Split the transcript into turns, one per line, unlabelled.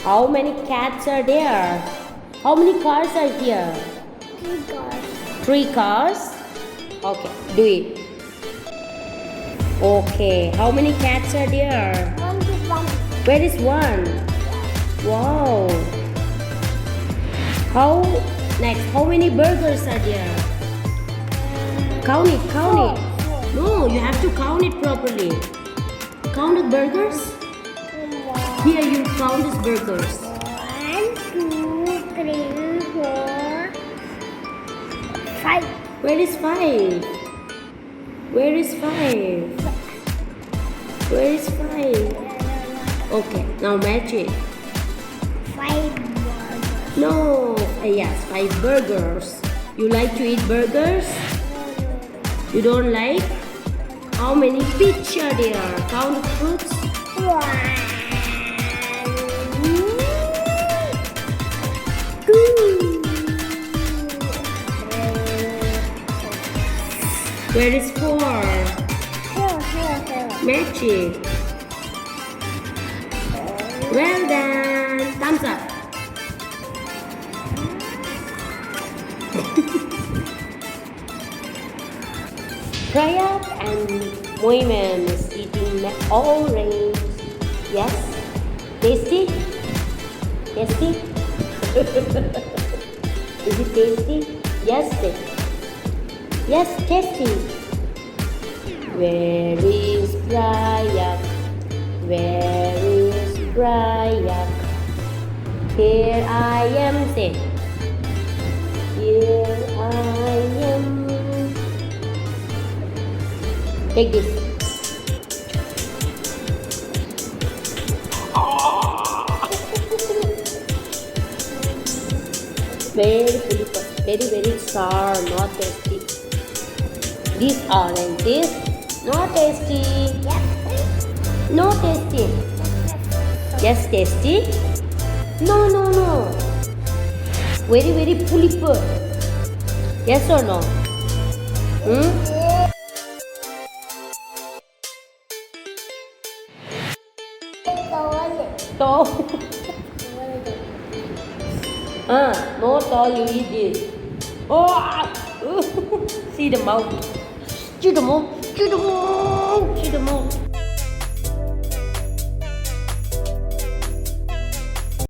How many cats are there? How many cars are here?
3 cars.
3 cars? Okay, do it. Okay, how many cats are there?
1 to 1.
Where is one? Wow. How how many burgers are there? Count it, count it. No, you have to count it properly. Count the burgers. Here you count these burgers.
1, 2, 3, 4, 5.
Where is 5? Where is 5? Where is 5? Okay, now match it.
5 burgers.
No, yes, 5 burgers. You like to eat burgers? You don't like? How many fish are there? Count the fruits.
1, 2, 3.
Where is 4?
Here.
Match it. Well done. Thumbs up. Prayak and Mobong is eating orange. Yes? Tasty? Tasty? Is it tasty? Yes, tasty. Yes, tasty. Where is Prayak? Where is Prayak? Here I am, say. Here I am. Take this. Very sour, not tasty. This orange is not tasty. No tasty. Yes, tasty. No. Very pulipper. Yes or no? Tall. No tall, you eat this. Oh! See the mouth. See the mouth.